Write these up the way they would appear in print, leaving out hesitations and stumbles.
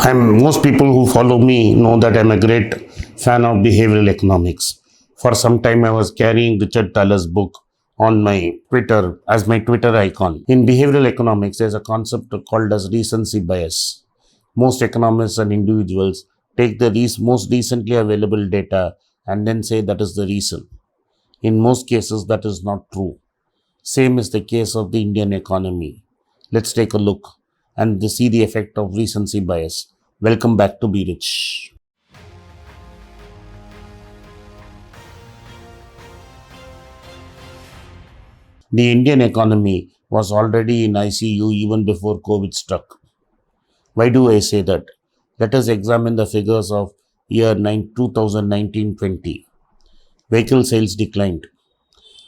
Most people who follow me know that I'm a great fan of behavioral economics. For some time, I was carrying Richard Thaler's book on my Twitter as my Twitter icon. In behavioral economics, there's a concept called as recency bias. Most economists and individuals take the most recently available data and then say that is the reason. In most cases, that is not true. Same is the case of the Indian economy. Let's take a look and see the effect of recency bias. Welcome back to Berich. The Indian economy was already in ICU even before COVID struck. Why do I say that? Let us examine the figures of year 2019-20. Vehicle sales declined.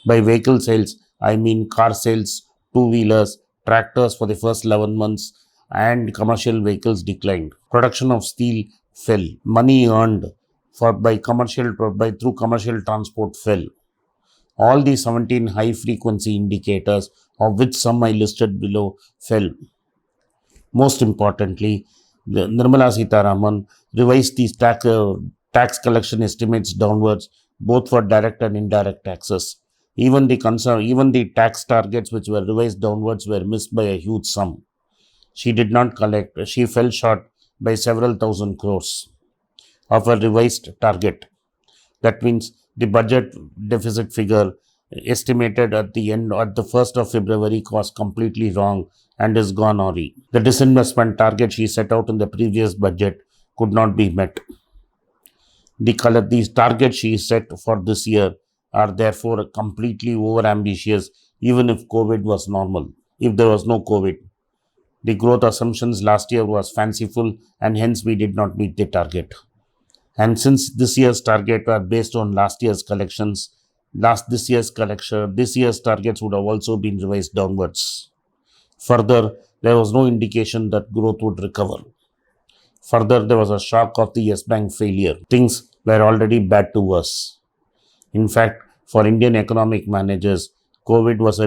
By vehicle sales, I mean car sales, two-wheelers, tractors for the first 11 months, and commercial vehicles declined. Production of steel fell. Money earned through commercial transport fell. All the 17 high frequency indicators, of which some I listed below, fell. Most importantly, Nirmala Sitharaman revised these tax collection estimates downwards, both for direct and indirect taxes. Even the tax targets which were revised downwards were missed by a huge sum. She did not collect. She fell short by several thousand crores of a revised target. That means the budget deficit figure estimated at the 1st of February was completely wrong and is gone awry. The disinvestment target she set out in the previous budget could not be met. These targets she set for this year are therefore completely over ambitious, even if COVID was normal. If there was no COVID, the growth assumptions last year was fanciful and hence we did not meet the target. And since this year's target were based on last year's collections, this year's targets would have also been revised downwards. Further, there was no indication that growth would recover. Further, there was a shock of the Yes Bank failure. Things were already bad to worse. In fact, for Indian economic managers, COVID was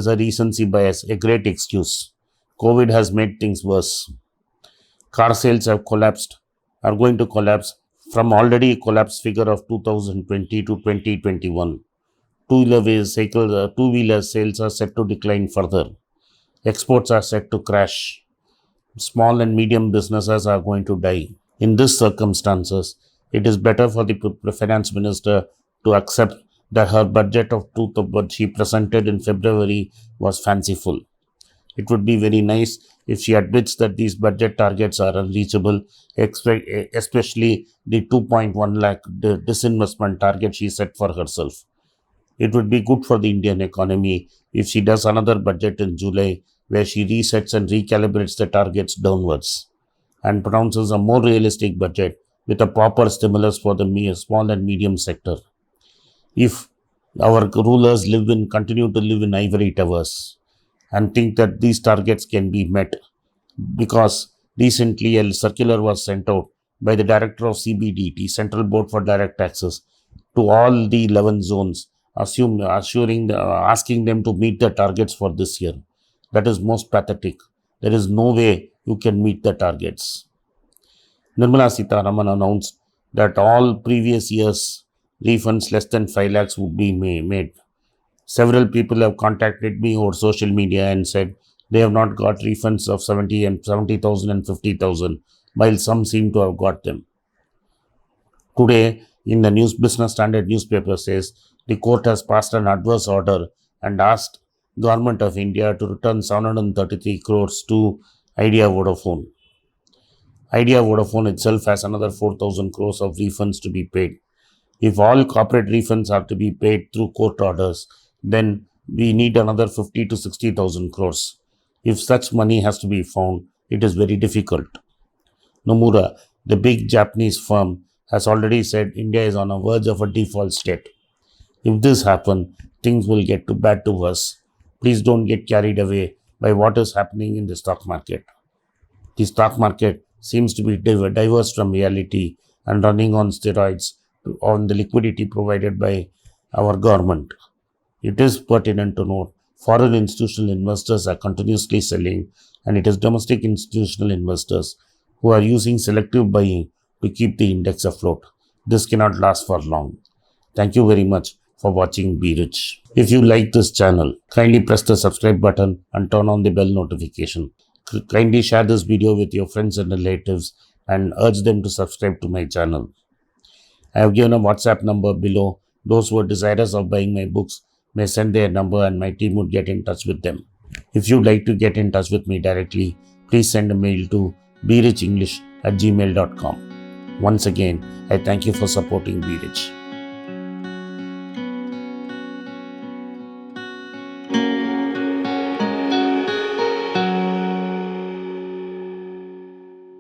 a recency bias, a great excuse. COVID has made things worse. Car sales are going to collapse from already collapsed figure of 2020 to 2021. Two-wheeler sales are set to decline further. Exports are set to crash. Small and medium businesses are going to die. In these circumstances, it is better for the finance minister to accept that her budget what she presented in February was fanciful. It would be very nice if she admits that these budget targets are unreachable, especially the 2.1 lakh disinvestment target she set for herself. It would be good for the Indian economy if she does another budget in July where she resets and recalibrates the targets downwards and pronounces a more realistic budget with a proper stimulus for the small and medium sector. If our rulers continue to live in ivory towers and think that these targets can be met, because recently a circular was sent out by the director of CBDT, Central Board for Direct Taxes, to all the 11 zones, asking them to meet the targets for this year. That is most pathetic. There is no way you can meet the targets. Nirmala Sitharaman announced that all previous years' refunds less than 5 lakhs would be made. Several people have contacted me over social media and said they have not got refunds of 70,000 and 50,000, while some seem to have got them. Today, in the Business Standard newspaper says the court has passed an adverse order and asked Government of India to return 733 crores to Idea Vodafone. Idea Vodafone itself has another 4,000 crores of refunds to be paid. If all corporate refunds are to be paid through court orders, then we need another 50 to 60,000 crores. If such money has to be found, it is very difficult. Nomura, the big Japanese firm, has already said India is on a verge of a default state. If this happens, things will get too bad to worse. Please don't get carried away by what is happening in the stock market. The stock market seems to be diverse from reality and running on steroids on the liquidity provided by our government. It is pertinent to note foreign institutional investors are continuously selling, and it is domestic institutional investors who are using selective buying to keep the index afloat. This cannot last for long. Thank you very much for watching Be Rich. If you like this channel, kindly press the subscribe button and turn on the bell notification. Kindly share this video with your friends and relatives and urge them to subscribe to my channel. I have given a WhatsApp number below. Those who are desirous of buying my books may send their number and my team would get in touch with them. If you'd like to get in touch with me directly, please send a mail to berichenglish@gmail.com. Once again, I thank you for supporting Be Rich.